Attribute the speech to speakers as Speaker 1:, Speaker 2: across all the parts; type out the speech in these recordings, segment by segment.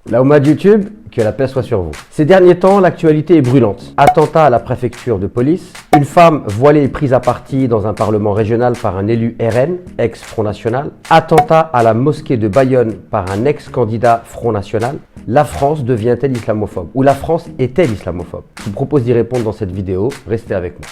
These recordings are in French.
Speaker 1: La Oumma de YouTube, que la paix soit sur vous. Ces derniers temps, l'actualité est brûlante. Attentat à la préfecture de police, une femme voilée et prise à partie dans un parlement régional par un élu RN, ex-Front National, attentat à la mosquée de Bayonne par un ex-candidat Front National. La France devient-elle islamophobe? Ou la France est-elle islamophobe? Je vous propose d'y répondre dans cette vidéo. Restez avec moi.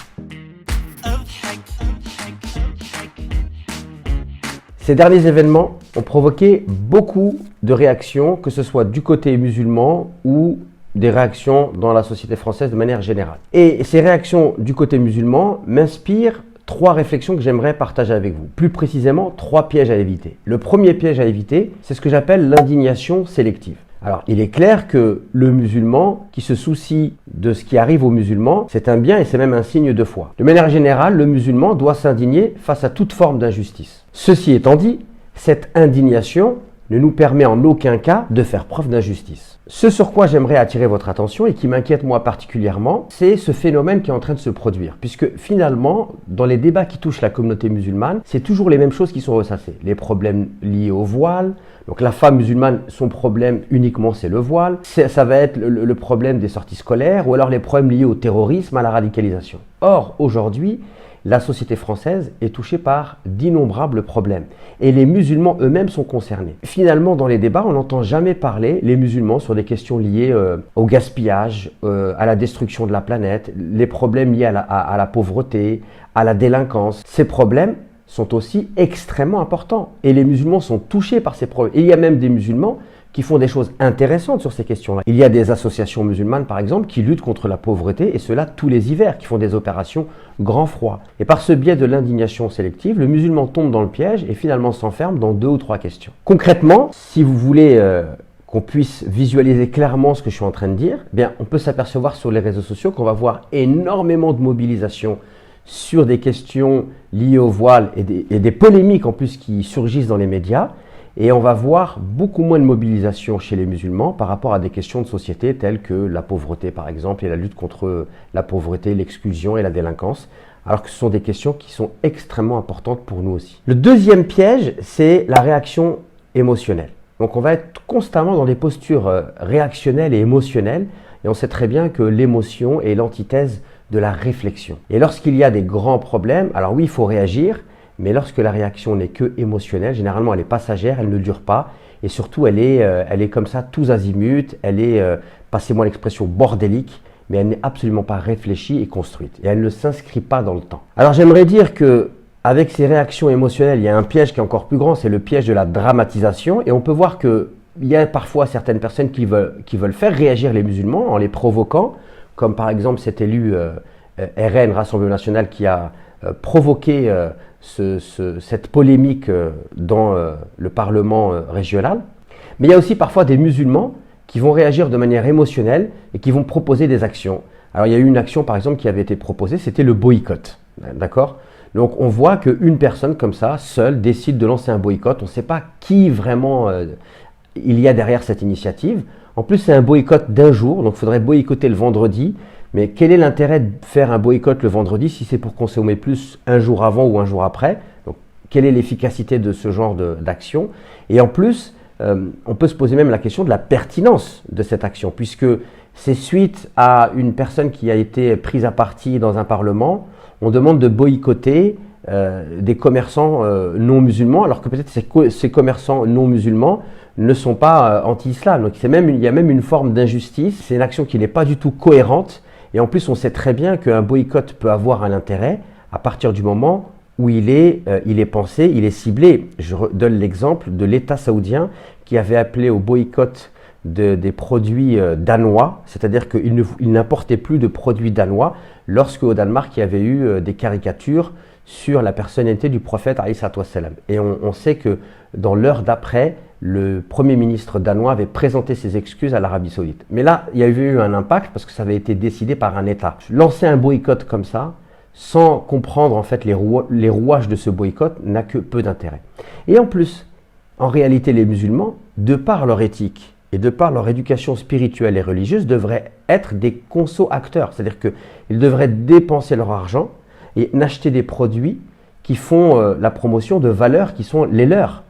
Speaker 1: Ces derniers événements ont provoqué beaucoup de réactions, que ce soit du côté musulman ou des réactions dans la société française de manière générale. Et ces réactions du côté musulman m'inspirent trois réflexions que j'aimerais partager avec vous. Plus précisément, trois pièges à éviter. Le premier piège à éviter, c'est ce que j'appelle l'indignation sélective. Alors, il est clair que le musulman qui se soucie de ce qui arrive aux musulmans, c'est un bien et c'est même un signe de foi. De manière générale, le musulman doit s'indigner face à toute forme d'injustice. Ceci étant dit, cette indignation ne nous permet en aucun cas de faire preuve d'injustice. Ce sur quoi j'aimerais attirer votre attention et qui m'inquiète moi particulièrement, c'est ce phénomène qui est en train de se produire. Puisque finalement, dans les débats qui touchent la communauté musulmane, c'est toujours les mêmes choses qui sont ressassées. Les problèmes liés au voile. Donc la femme musulmane, son problème uniquement c'est le voile. Ça va être le problème des sorties scolaires ou alors les problèmes liés au terrorisme, à la radicalisation. Or, aujourd'hui, la société française est touchée par d'innombrables problèmes. Et les musulmans eux-mêmes sont concernés. Finalement, dans les débats, on n'entend jamais parler, les musulmans, sur des questions liées au gaspillage, à la destruction de la planète, les problèmes liés à la pauvreté, à la délinquance. Ces problèmes sont aussi extrêmement importants. Et les musulmans sont touchés par ces problèmes. Et il y a même des musulmans qui font des choses intéressantes sur ces questions-là. Il y a des associations musulmanes, par exemple, qui luttent contre la pauvreté, et cela tous les hivers, qui font des opérations grand froid. Et par ce biais de l'indignation sélective, le musulman tombe dans le piège et finalement s'enferme dans 2 ou 3 questions. Concrètement, si vous voulez qu'on puisse visualiser clairement ce que je suis en train de dire, eh bien, on peut s'apercevoir sur les réseaux sociaux qu'on va voir énormément de mobilisation sur des questions liées au voile et des polémiques en plus qui surgissent dans les médias. Et on va voir beaucoup moins de mobilisation chez les musulmans par rapport à des questions de société telles que la pauvreté par exemple et la lutte contre la pauvreté, l'exclusion et la délinquance, alors que ce sont des questions qui sont extrêmement importantes pour nous aussi. Le deuxième piège, c'est la réaction émotionnelle. Donc on va être constamment dans des postures réactionnelles et émotionnelles et on sait très bien que l'émotion est l'antithèse de la réflexion. Et lorsqu'il y a des grands problèmes, alors oui, il faut réagir, mais lorsque la réaction n'est que émotionnelle, généralement elle est passagère, elle ne dure pas et surtout elle est comme ça tous azimuts, elle est, passez-moi l'expression, bordélique, mais elle n'est absolument pas réfléchie et construite et elle ne s'inscrit pas dans le temps. Alors j'aimerais dire que avec ces réactions émotionnelles, il y a un piège qui est encore plus grand, c'est le piège de la dramatisation et on peut voir qu'il y a parfois certaines personnes qui veulent faire réagir les musulmans en les provoquant, comme par exemple cet élu RN, Rassemblement National, qui a provoqué cette polémique dans le Parlement régional. Mais il y a aussi parfois des musulmans qui vont réagir de manière émotionnelle et qui vont proposer des actions. Alors il y a eu une action par exemple qui avait été proposée, c'était le boycott. D'accord ? Donc on voit qu'une personne comme ça, seule, décide de lancer un boycott. On ne sait pas qui vraiment il y a derrière cette initiative. En plus c'est un boycott d'1 jour, donc il faudrait boycotter le vendredi. Mais quel est l'intérêt de faire un boycott le vendredi si c'est pour consommer plus un jour avant ou un jour après? Donc, quelle est l'efficacité de ce genre d'action? Et en plus, on peut se poser même la question de la pertinence de cette action, puisque c'est suite à une personne qui a été prise à partie dans un parlement, on demande de boycotter des commerçants non musulmans, alors que peut-être ces commerçants non musulmans ne sont pas anti-islam. Donc il y a même une forme d'injustice, c'est une action qui n'est pas du tout cohérente. Et en plus, on sait très bien qu'un boycott peut avoir un intérêt à partir du moment où il est pensé, il est ciblé. Je donne l'exemple de l'État saoudien qui avait appelé au boycott des produits danois, c'est-à-dire qu'il n'importait plus de produits danois lorsque au Danemark, il y avait eu des caricatures sur la personnalité du prophète alayhi salatu wassalam. Et on sait que dans l'heure d'après, le Premier ministre danois avait présenté ses excuses à l'Arabie Saoudite. Mais là, il y avait eu un impact parce que ça avait été décidé par un État. Lancer un boycott comme ça, sans comprendre en fait les rouages de ce boycott, n'a que peu d'intérêt. Et en plus, en réalité, les musulmans, de par leur éthique et de par leur éducation spirituelle et religieuse, devraient être des conso-acteurs. C'est-à-dire qu'ils devraient dépenser leur argent et n'acheter des produits qui font la promotion de valeurs qui sont les leurs.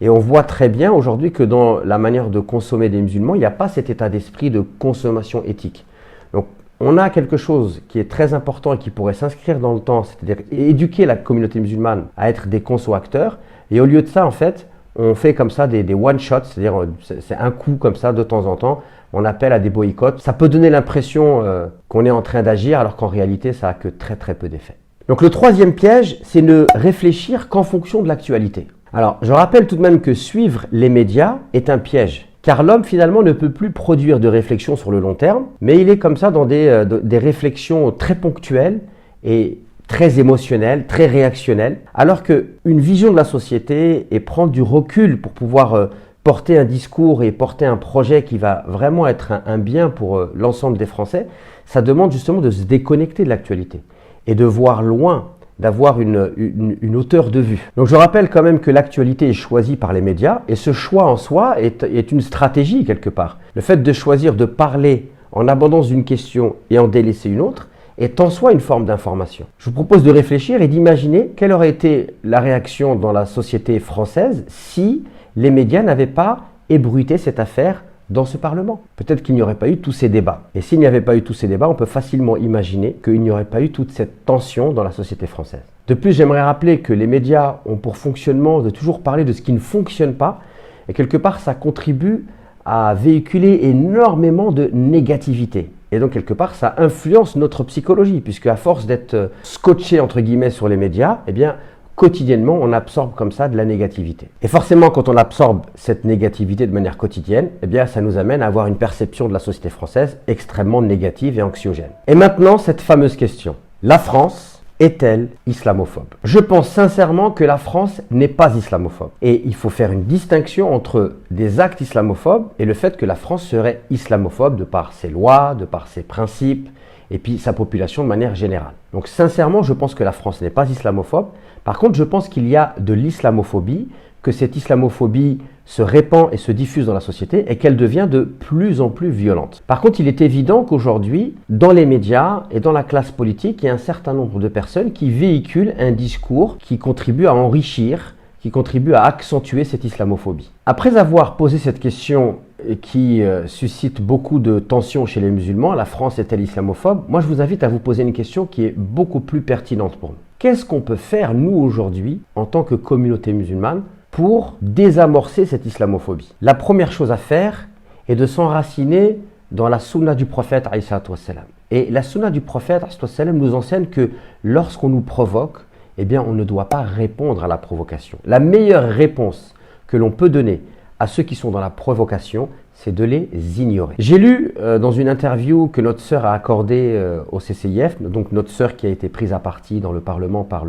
Speaker 1: Et on voit très bien aujourd'hui que dans la manière de consommer des musulmans, il n'y a pas cet état d'esprit de consommation éthique. Donc, on a quelque chose qui est très important et qui pourrait s'inscrire dans le temps, c'est-à-dire éduquer la communauté musulmane à être des conso-acteurs. Et au lieu de ça, en fait, on fait comme ça des one-shots, c'est-à-dire c'est un coup comme ça de temps en temps. On appelle à des boycotts. Ça peut donner l'impression qu'on est en train d'agir alors qu'en réalité, ça n'a que très très peu d'effet. Donc le troisième piège, c'est ne réfléchir qu'en fonction de l'actualité. Alors, je rappelle tout de même que suivre les médias est un piège. Car l'homme, finalement, ne peut plus produire de réflexion sur le long terme, mais il est comme ça dans des réflexions très ponctuelles et très émotionnelles, très réactionnelles, alors qu'une vision de la société et prendre du recul pour pouvoir porter un discours et porter un projet qui va vraiment être un bien pour l'ensemble des Français, ça demande justement de se déconnecter de l'actualité et de voir loin, d'avoir une hauteur de vue. Donc je rappelle quand même que l'actualité est choisie par les médias et ce choix en soi est une stratégie quelque part. Le fait de choisir de parler en abondance d'une question et en délaisser une autre est en soi une forme d'information. Je vous propose de réfléchir et d'imaginer quelle aurait été la réaction dans la société française si les médias n'avaient pas ébruité cette affaire dans ce Parlement. Peut-être qu'il n'y aurait pas eu tous ces débats. Et s'il n'y avait pas eu tous ces débats, on peut facilement imaginer qu'il n'y aurait pas eu toute cette tension dans la société française. De plus, j'aimerais rappeler que les médias ont pour fonctionnement de toujours parler de ce qui ne fonctionne pas. Et quelque part, ça contribue à véhiculer énormément de négativité. Et donc, quelque part, ça influence notre psychologie, puisque à force d'être scotché, entre guillemets, sur les médias, eh bien, quotidiennement, on absorbe comme ça de la négativité. Et forcément, quand on absorbe cette négativité de manière quotidienne, eh bien, ça nous amène à avoir une perception de la société française extrêmement négative et anxiogène. Et maintenant, cette fameuse question. La France est-elle islamophobe? Je pense sincèrement que la France n'est pas islamophobe. Et il faut faire une distinction entre des actes islamophobes et le fait que la France serait islamophobe de par ses lois, de par ses principes, et puis sa population de manière générale. Donc sincèrement, je pense que la France n'est pas islamophobe. Par contre, je pense qu'il y a de l'islamophobie, que cette islamophobie se répand et se diffuse dans la société et qu'elle devient de plus en plus violente. Par contre, il est évident qu'aujourd'hui, dans les médias et dans la classe politique, il y a un certain nombre de personnes qui véhiculent un discours qui contribue à enrichir, qui contribue à accentuer cette islamophobie. Après avoir posé cette question qui suscite beaucoup de tensions chez les musulmans, la France est-elle islamophobe? Moi, je vous invite à vous poser une question qui est beaucoup plus pertinente pour nous. Qu'est-ce qu'on peut faire, nous, aujourd'hui, en tant que communauté musulmane, pour désamorcer cette islamophobie? La première chose à faire est de s'enraciner dans la sunna du prophète, alayhi salatu wassalam. Et la sunna du prophète, alayhi salatu wassalam, nous enseigne que lorsqu'on nous provoque, eh bien, on ne doit pas répondre à la provocation. La meilleure réponse que l'on peut donner à ceux qui sont dans la provocation, c'est de les ignorer. J'ai lu dans une interview que notre sœur a accordée au CCIF, donc notre sœur qui a été prise à partie dans le Parlement par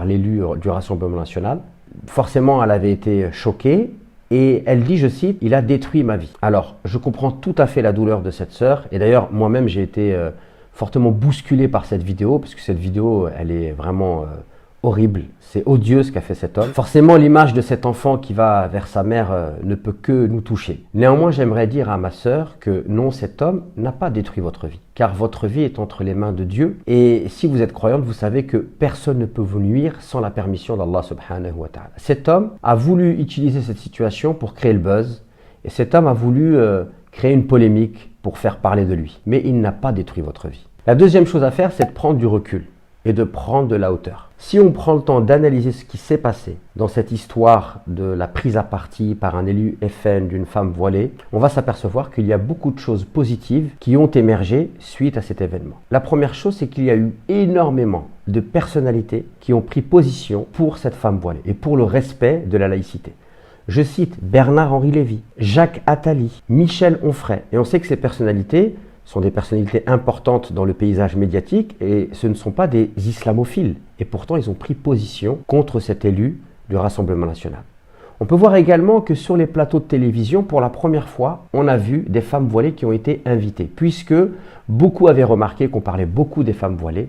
Speaker 1: l'élu du Rassemblement national. Forcément, elle avait été choquée et elle dit, je cite, « Il a détruit ma vie ». Alors, je comprends tout à fait la douleur de cette sœur et d'ailleurs, moi-même, j'ai été fortement bousculé par cette vidéo parce que cette vidéo, elle est vraiment horrible. C'est odieux ce qu'a fait cet homme. Forcément, l'image de cet enfant qui va vers sa mère ne peut que nous toucher. Néanmoins, j'aimerais dire à ma sœur que non, cet homme n'a pas détruit votre vie. Car votre vie est entre les mains de Dieu. Et si vous êtes croyante, vous savez que personne ne peut vous nuire sans la permission d'Allah subhanahu wa ta'ala. Cet homme a voulu utiliser cette situation pour créer le buzz. Et cet homme a voulu créer une polémique pour faire parler de lui. Mais il n'a pas détruit votre vie. La deuxième chose à faire, c'est de prendre du recul et de prendre de la hauteur. Si on prend le temps d'analyser ce qui s'est passé dans cette histoire de la prise à partie par un élu FN d'une femme voilée, on va s'apercevoir qu'il y a beaucoup de choses positives qui ont émergé suite à cet événement. La première chose, c'est qu'il y a eu énormément de personnalités qui ont pris position pour cette femme voilée et pour le respect de la laïcité. Je cite Bernard-Henri Lévy, Jacques Attali, Michel Onfray. Et on sait que ces personnalités sont des personnalités importantes dans le paysage médiatique et ce ne sont pas des islamophiles. Et pourtant, ils ont pris position contre cet élu du Rassemblement national. On peut voir également que sur les plateaux de télévision, pour la première fois, on a vu des femmes voilées qui ont été invitées, puisque beaucoup avaient remarqué qu'on parlait beaucoup des femmes voilées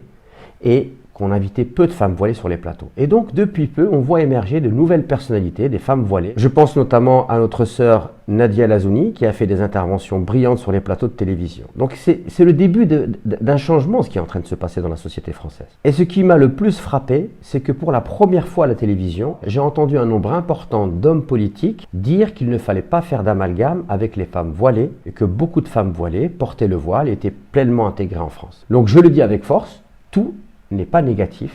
Speaker 1: et qu'on invitait peu de femmes voilées sur les plateaux. Et donc, depuis peu, on voit émerger de nouvelles personnalités, des femmes voilées. Je pense notamment à notre sœur Nadia Lazouni, qui a fait des interventions brillantes sur les plateaux de télévision. Donc, c'est le début d'un changement, ce qui est en train de se passer dans la société française. Et ce qui m'a le plus frappé, c'est que pour la première fois à la télévision, j'ai entendu un nombre important d'hommes politiques dire qu'il ne fallait pas faire d'amalgame avec les femmes voilées et que beaucoup de femmes voilées portaient le voile et étaient pleinement intégrées en France. Donc, je le dis avec force, tout n'est pas négatif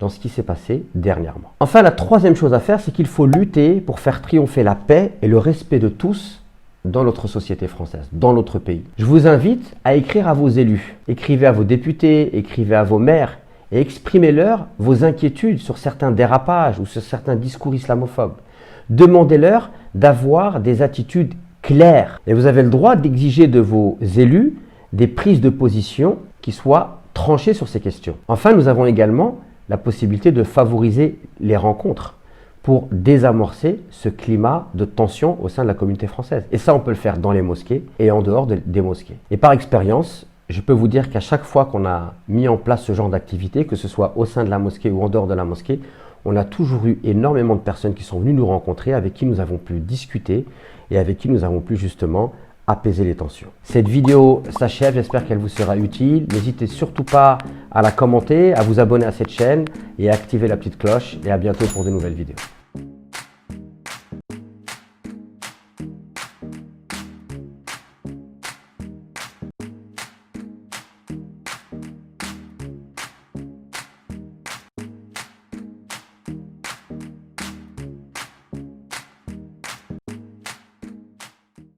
Speaker 1: dans ce qui s'est passé dernièrement. Enfin, la troisième chose à faire, c'est qu'il faut lutter pour faire triompher la paix et le respect de tous dans notre société française, dans notre pays. Je vous invite à écrire à vos élus, écrivez à vos députés, écrivez à vos maires et exprimez-leur vos inquiétudes sur certains dérapages ou sur certains discours islamophobes. Demandez-leur d'avoir des attitudes claires. Et vous avez le droit d'exiger de vos élus des prises de position qui soient trancher sur ces questions. Enfin, nous avons également la possibilité de favoriser les rencontres pour désamorcer ce climat de tension au sein de la communauté française. Et ça, on peut le faire dans les mosquées et en dehors des mosquées. Et par expérience, je peux vous dire qu'à chaque fois qu'on a mis en place ce genre d'activité, que ce soit au sein de la mosquée ou en dehors de la mosquée, on a toujours eu énormément de personnes qui sont venues nous rencontrer, avec qui nous avons pu discuter et avec qui nous avons pu justement apaiser les tensions. Cette vidéo s'achève, j'espère qu'elle vous sera utile. N'hésitez surtout pas à la commenter, à vous abonner à cette chaîne et à activer la petite cloche. Et à bientôt pour de nouvelles vidéos.